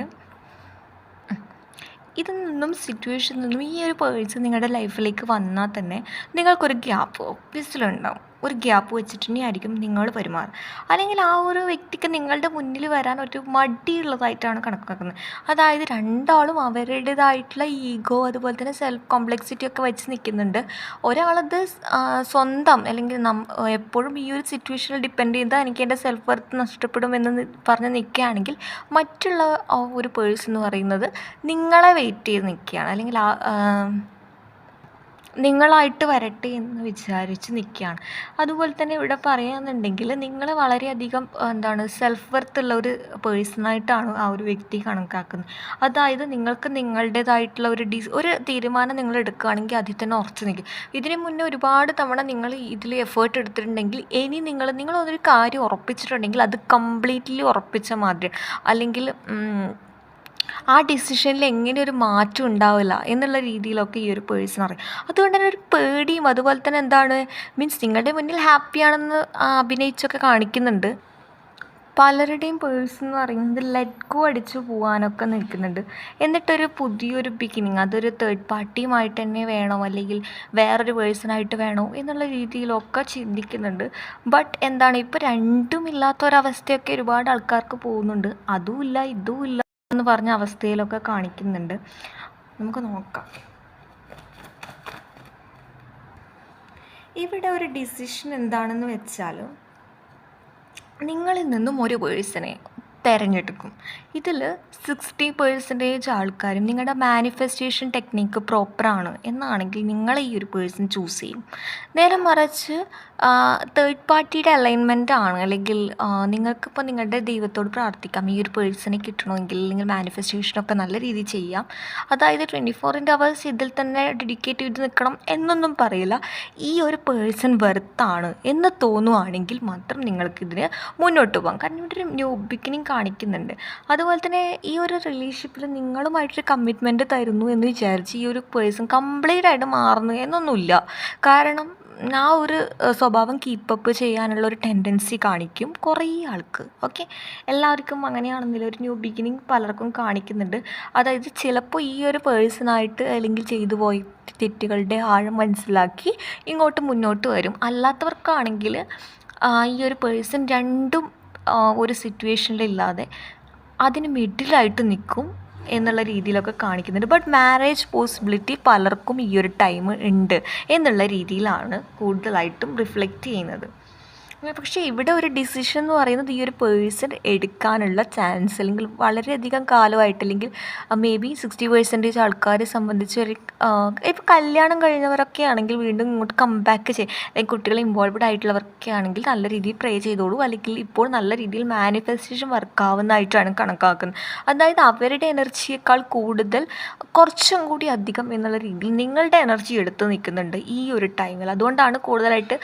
ഇതിൽ നിന്നും സിറ്റുവേഷനിൽ നിന്നും ഈ ഒരു പേഴ്സൺ നിങ്ങളുടെ ലൈഫിലേക്ക് വന്നാൽ തന്നെ നിങ്ങൾക്കൊരു ഗ്യാപ്പ് ഓഫീസിലുണ്ടാവും. ഒരു ഗ്യാപ്പ് വെച്ചിട്ടുണ്ടെങ്കിൽ നിങ്ങൾ പെരുമാറുക. അല്ലെങ്കിൽ ആ ഒരു വ്യക്തിക്ക് നിങ്ങളുടെ മുന്നിൽ വരാൻ ഒരു മടിയുള്ളതായിട്ടാണ് കണക്കാക്കുന്നത്. അതായത് രണ്ടാളും അവരുടേതായിട്ടുള്ള ഈഗോ, അതുപോലെ തന്നെ സെൽഫ് കോംപ്ലക്സിറ്റി ഒക്കെ വെച്ച് നിൽക്കുന്നുണ്ട്. ഒരാളത് സ്വന്തം, അല്ലെങ്കിൽ എപ്പോഴും ഈ ഒരു സിറ്റുവേഷനിൽ ഡിപ്പെൻഡ് ചെയ്താൽ എനിക്ക് എൻ്റെ സെൽഫ് വർത്ത് നഷ്ടപ്പെടുമെന്ന് പറഞ്ഞ് നിൽക്കുകയാണെങ്കിൽ, മറ്റുള്ള ആ ഒരു പേഴ്സൺ എന്ന് പറയുന്നത് നിങ്ങളെ വെയിറ്റ് ചെയ്ത് നിൽക്കുകയാണ്, അല്ലെങ്കിൽ നിങ്ങളായിട്ട് വരട്ടെ എന്ന് വിചാരിച്ച് നിൽക്കുകയാണ്. അതുപോലെ തന്നെ ഇവിടെ പറയുകയാണെന്നുണ്ടെങ്കിൽ, നിങ്ങൾ വളരെയധികം സെൽഫ് വർത്ത് ഉള്ള ഒരു പേഴ്സണായിട്ടാണ് ആ ഒരു വ്യക്തി കണക്കാക്കുന്നത്. അതായത് നിങ്ങൾക്ക് നിങ്ങളുടേതായിട്ടുള്ള ഒരു തീരുമാനം നിങ്ങൾ എടുക്കുകയാണെങ്കിൽ അതിൽ തന്നെ ഉറച്ചു നിൽക്കും. ഇതിന് മുന്നേ ഒരുപാട് തവണ നിങ്ങൾ ഇതിൽ എഫേർട്ട് എടുത്തിട്ടുണ്ടെങ്കിൽ, ഇനി നിങ്ങളൊരു കാര്യം ഉറപ്പിച്ചിട്ടുണ്ടെങ്കിൽ അത് കംപ്ലീറ്റ്ലി ഉറപ്പിച്ച മാതിരി, അല്ലെങ്കിൽ ആ ഡിസിഷനിൽ എങ്ങനെ ഒരു മാറ്റം ഉണ്ടാവില്ല എന്നുള്ള രീതിയിലൊക്കെ ഈ ഒരു പേഴ്സൺ അറിയാം. അതുകൊണ്ട് തന്നെ ഒരു പേടിയും, അതുപോലെ തന്നെ മീൻസ് നിങ്ങളുടെ മുന്നിൽ ഹാപ്പിയാണെന്ന് അഭിനയിച്ചൊക്കെ കാണിക്കുന്നുണ്ട്. പലരുടെയും പേഴ്സൺ എന്ന് പറയുന്നത് ലെറ്റ് ഗോ അടിച്ചു പോകാനൊക്കെ നിൽക്കുന്നുണ്ട്. എന്നിട്ടൊരു പുതിയൊരു ബിഗിനിങ്, അതൊരു തേർഡ് പാർട്ടിയുമായിട്ട് തന്നെ വേണോ, അല്ലെങ്കിൽ വേറൊരു പേഴ്സണായിട്ട് വേണോ എന്നുള്ള രീതിയിലൊക്കെ ചിന്തിക്കുന്നുണ്ട്. ബട്ട് ഇപ്പോൾ രണ്ടും ഇല്ലാത്തൊരവസ്ഥയൊക്കെ ഒരുപാട് ആൾക്കാർക്ക് പോകുന്നുണ്ട്. അതുമില്ല ഇതുമില്ല എന്ന് പറഞ്ഞ അവസ്ഥയിലൊക്കെ കാണിക്കുന്നുണ്ട്. നമുക്ക് നോക്കാം. ഇവിടെ ഒരു ഡിസിഷൻ എന്താണെന്ന് വെച്ചാൽ, നിങ്ങളിൽ നിന്നും ഒരു പേഴ്സണെ തിരഞ്ഞെടുക്കും. ഇതിൽ 60% ആൾക്കാരും നിങ്ങളുടെ മാനിഫെസ്റ്റേഷൻ ടെക്നിക്ക് പ്രോപ്പറാണ് എന്നാണെങ്കിൽ നിങ്ങൾ ഈ ഒരു പേഴ്സൺ ചൂസ് ചെയ്യും. നേരെ മറിച്ച് തേർഡ് പാർട്ടിയുടെ അലൈൻമെൻ്റ് ആണ്, അല്ലെങ്കിൽ നിങ്ങൾക്കിപ്പോൾ നിങ്ങളുടെ ദൈവത്തോട് പ്രാർത്ഥിക്കാം ഈ ഒരു പേഴ്സണെ കിട്ടണമെങ്കിൽ, അല്ലെങ്കിൽ മാനിഫെസ്റ്റേഷനൊക്കെ നല്ല രീതിയിൽ ചെയ്യാം. അതായത് 24 hours ഇതിൽ തന്നെ ഡെഡിക്കേറ്റ് ചെയ്ത് നിൽക്കണം എന്നൊന്നും പറയില്ല. ഈ ഒരു പേഴ്സൺ വെർത്താണ് എന്ന് തോന്നുവാണെങ്കിൽ മാത്രം നിങ്ങൾക്കിതിന് മുന്നോട്ട് പോകാം. കാരണം ഇവിടെ ഒരു ന്യൂ ബിഗിനിങ് കാണിക്കുന്നുണ്ട്. അതുപോലെ തന്നെ ഈ ഒരു റിലേഷൻഷിപ്പിൽ നിങ്ങളുമായിട്ടൊരു കമ്മിറ്റ്മെൻറ്റ് തരുന്നു എന്ന് വിചാരിച്ച് ഈ ഒരു പേഴ്സൺ കംപ്ലീറ്റ് ആയിട്ട് മാറുന്നു എന്നൊന്നുമില്ല. കാരണം ആ ഒരു സ്വഭാവം കീപ്പപ്പ് ചെയ്യാനുള്ള ഒരു ടെൻഡൻസി കാണിക്കും കുറേ ആൾക്ക്. ഓക്കെ, എല്ലാവർക്കും അങ്ങനെയാണെന്നില്ല, ഒരു ന്യൂ ബിഗിനിങ് പലർക്കും കാണിക്കുന്നുണ്ട്. അതായത് ചിലപ്പോൾ ഈ ഒരു പേഴ്സണായിട്ട്, അല്ലെങ്കിൽ ചെയ്തു പോയ തെറ്റുകളുടെ ആഴം മനസ്സിലാക്കി ഇങ്ങോട്ട് മുന്നോട്ട് വരും. അല്ലാത്തവർക്കാണെങ്കിൽ ഈ ഒരു പേഴ്സൺ രണ്ടും ഒരു സിറ്റുവേഷനിലില്ലാതെ അതിന് മിഡിലായിട്ട് നിൽക്കും എന്നുള്ള രീതിയിലൊക്കെ കാണിക്കുന്നുണ്ട്. ബട്ട് മാരേജ് പോസിബിലിറ്റി പലർക്കും ഈ ഒരു ടൈം ഉണ്ട് എന്നുള്ള രീതിയിലാണ് കൂടുതലായിട്ടും റിഫ്ലക്റ്റ് ചെയ്യുന്നത്. പക്ഷേ ഇവിടെ ഒരു ഡിസിഷൻ എന്ന് പറയുന്നത് ഈ ഒരു പേഴ്സൺ എടുക്കാനുള്ള ചാൻസ് അല്ലെങ്കിൽ വളരെയധികം കാലമായിട്ട് അല്ലെങ്കിൽ മേ ബി 60% ആൾക്കാരെ സംബന്ധിച്ച് ഒരു ഇപ്പോൾ കല്യാണം കഴിഞ്ഞവരൊക്കെ ആണെങ്കിൽ വീണ്ടും ഇങ്ങോട്ട് കംബാക്ക് ചെയ്യും, അല്ലെങ്കിൽ കുട്ടികൾ ഇൻവോൾവ്ഡ് ആയിട്ടുള്ളവരൊക്കെ ആണെങ്കിൽ നല്ല രീതിയിൽ പ്രേ ചെയ്തോളൂ, അല്ലെങ്കിൽ ഇപ്പോൾ നല്ല രീതിയിൽ മാനിഫെസ്റ്റേഷൻ വർക്കാവുന്നതായിട്ടാണ് കണക്കാക്കുന്നത്. അതായത് അവരുടെ എനർജിയേക്കാൾ കൂടുതൽ കുറച്ചും കൂടി അധികം എന്നുള്ള രീതിയിൽ നിങ്ങളുടെ എനർജി എടുത്ത് നിൽക്കുന്നുണ്ട് ഈ ഒരു ടൈമിൽ. അതുകൊണ്ടാണ് കൂടുതലായിട്ട്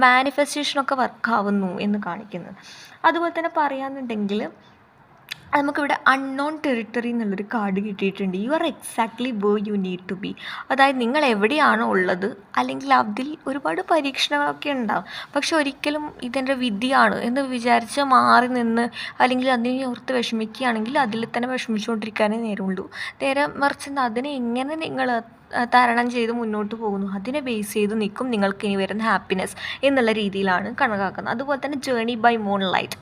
മാനിഫെസ്റ്റേഷനൊക്കെ വർക്കാവുന്നു എന്ന് കാണിക്കുന്നത്. അതുപോലെ തന്നെ പറയാന്നുണ്ടെങ്കിൽ നമുക്കിവിടെ അൺനോൺ ടെറിട്ടറി എന്നുള്ളൊരു കാർഡ് കിട്ടിയിട്ടുണ്ട്. You are exactly where you need to be. അതായത് നിങ്ങൾ എവിടെയാണോ ഉള്ളത്, അല്ലെങ്കിൽ അതിൽ ഒരുപാട് പരീക്ഷണങ്ങളൊക്കെ ഉണ്ടാവും, പക്ഷെ ഒരിക്കലും ഇതെൻ്റെ വിധിയാണ് എന്ന് വിചാരിച്ച് മാറി നിന്ന് അല്ലെങ്കിൽ അതിനെ ഓർത്ത് വിഷമിക്കുകയാണെങ്കിൽ അതിൽ തന്നെ വിഷമിച്ചുകൊണ്ടിരിക്കാനേ നേരമുള്ളൂ. നേരെ മറിച്ച് അതിനെ എങ്ങനെ നിങ്ങൾ തരണം ചെയ്ത് മുന്നോട്ട് പോകുന്നു, അതിനെ ബേസ് ചെയ്ത് നിൽക്കും നിങ്ങൾക്ക് ഇനി വരുന്ന ഹാപ്പിനെസ് എന്നുള്ള രീതിയിലാണ് കണക്കാക്കുന്നത്. അതുപോലെ തന്നെ journey by moonlight.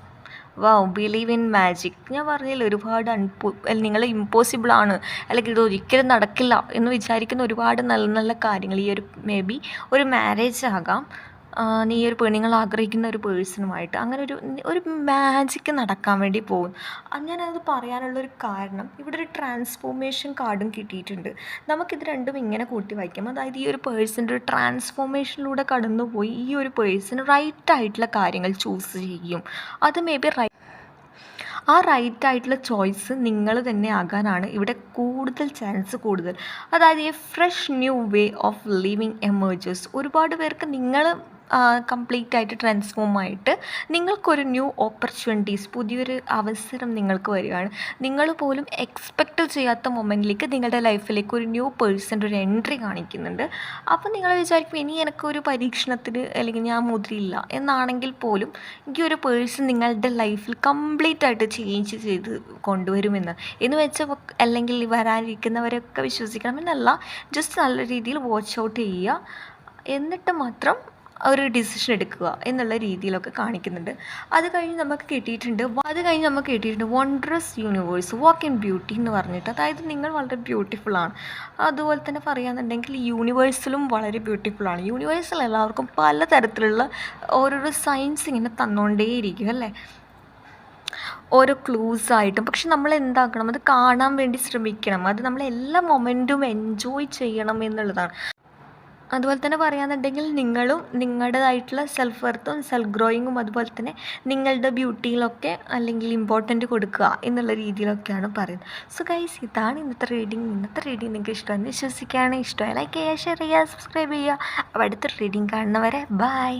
Wow, believe in magic. ഞാൻ പറഞ്ഞില്ല, ഒരുപാട് നിങ്ങൾ ഇമ്പോസിബിളാണ് അല്ലെങ്കിൽ ഇത് ഒരിക്കലും നടക്കില്ല എന്ന് വിചാരിക്കുന്ന ഒരുപാട് നല്ല നല്ല കാര്യങ്ങൾ ഈ ഒരു മേ ബി ഒരു മാരേജ് ആകാം, നീ ഒരു പെണ്ണുങ്ങൾ ആഗ്രഹിക്കുന്ന ഒരു പേഴ്സണുമായിട്ട് അങ്ങനെ ഒരു മാജിക്ക് നടക്കാൻ വേണ്ടി പോകും. ഞാനത് പറയാനുള്ളൊരു കാരണം ഇവിടെ ഒരു ട്രാൻസ്ഫോർമേഷൻ കാർഡും കിട്ടിയിട്ടുണ്ട്. നമുക്കിത് രണ്ടും ഇങ്ങനെ കൂട്ടി വായിക്കാം. അതായത് ഈ ഒരു പേഴ്സൻ്റെ ഒരു ട്രാൻസ്ഫോർമേഷനിലൂടെ കടന്നുപോയി ഈ ഒരു പേഴ്സൺ റൈറ്റായിട്ടുള്ള കാര്യങ്ങൾ ചൂസ് ചെയ്യും. അത് മേ ബി ആ റൈറ്റായിട്ടുള്ള ചോയ്സ് നിങ്ങൾ തന്നെ ആകാനാണ് ഇവിടെ കൂടുതൽ ചാൻസ് കൂടുതൽ. അതായത് ഈ fresh new way of living emerges. ഒരുപാട് പേർക്ക് നിങ്ങൾ കംപ്ലീറ്റ് ആയിട്ട് ട്രാൻസ്ഫോം ആയിട്ട് നിങ്ങൾക്കൊരു ന്യൂ ഓപ്പർച്യൂണിറ്റീസ്, പുതിയൊരു അവസരം നിങ്ങൾക്ക് വരികയാണ്. നിങ്ങൾ പോലും എക്സ്പെക്റ്റ് ചെയ്യാത്ത മൊമെൻറ്റിലേക്ക് നിങ്ങളുടെ ലൈഫിലേക്ക് ഒരു ന്യൂ പേഴ്സൻ്റെ ഒരു എൻട്രി കാണിക്കുന്നുണ്ട്. അപ്പോൾ നിങ്ങൾ വിചാരിക്കും ഇനി എനിക്കൊരു പരീക്ഷണത്തിന് അല്ലെങ്കിൽ ഞാൻ മുതിരില്ല എന്നാണെങ്കിൽ പോലും ഈ ഒരു പേഴ്സൺ നിങ്ങളുടെ ലൈഫിൽ കംപ്ലീറ്റ് ആയിട്ട് ചേഞ്ച് ചെയ്ത് കൊണ്ടുവരുമെന്ന് എന്ന് വെച്ചാൽ അല്ലെങ്കിൽ വരാനിരിക്കുന്നവരൊക്കെ വിശ്വസിക്കണമെന്നല്ല, ജസ്റ്റ് നല്ല രീതിയിൽ വാച്ച് ഔട്ട് ചെയ്യുക, എന്നിട്ട് മാത്രം ഒരു ഡിസിഷൻ എടുക്കുക എന്നുള്ള രീതിയിലൊക്കെ കാണിക്കുന്നുണ്ട്. അത് കഴിഞ്ഞ് നമുക്ക് കിട്ടിയിട്ടുണ്ട് wondrous universe walk in beauty എന്ന് പറഞ്ഞിട്ട്. അതായത് നിങ്ങൾ വളരെ ബ്യൂട്ടിഫുള്ളാണ്. അതുപോലെ തന്നെ പറയുകയാണെന്നുണ്ടെങ്കിൽ യൂണിവേഴ്സിലും വളരെ ബ്യൂട്ടിഫുള്ളാണ്. യൂണിവേഴ്സിൽ എല്ലാവർക്കും പലതരത്തിലുള്ള ഓരോരോ സയൻസ് ഇങ്ങനെ തന്നുകൊണ്ടേയിരിക്കും അല്ലേ, ഓരോ ക്ലൂസായിട്ടും. പക്ഷെ നമ്മൾ എന്താക്കണം, അത് കാണാൻ വേണ്ടി ശ്രമിക്കണം. അത് നമ്മൾ എല്ലാ മൊമെൻറ്റും എൻജോയ് ചെയ്യണം എന്നുള്ളതാണ്. അതുപോലെ തന്നെ പറയുകയാണെന്നുണ്ടെങ്കിൽ നിങ്ങളും നിങ്ങളുടേതായിട്ടുള്ള സെൽഫ് വർത്തും സെൽഫ് ഗ്രോയിങ്ങും അതുപോലെ തന്നെ നിങ്ങളുടെ ബ്യൂട്ടിയിലൊക്കെ അല്ലെങ്കിൽ ഇമ്പോർട്ടൻ്റ് കൊടുക്കുക എന്നുള്ള രീതിയിലൊക്കെയാണ് പറയുന്നത്. സോ ഗൈസ്, ഇതാണ് ഇന്നത്തെ റീഡിങ് നിങ്ങൾക്ക് ഇഷ്ടമെന്ന് വിശ്വസിക്കുകയാണ്. ഇഷ്ടമായി ലൈക്ക് ചെയ്യുക, ഷെയർ ചെയ്യുക, സബ്സ്ക്രൈബ് ചെയ്യുക. അപ്പോൾ അടുത്ത റീഡിങ് കാണുന്നവരെ ബൈ.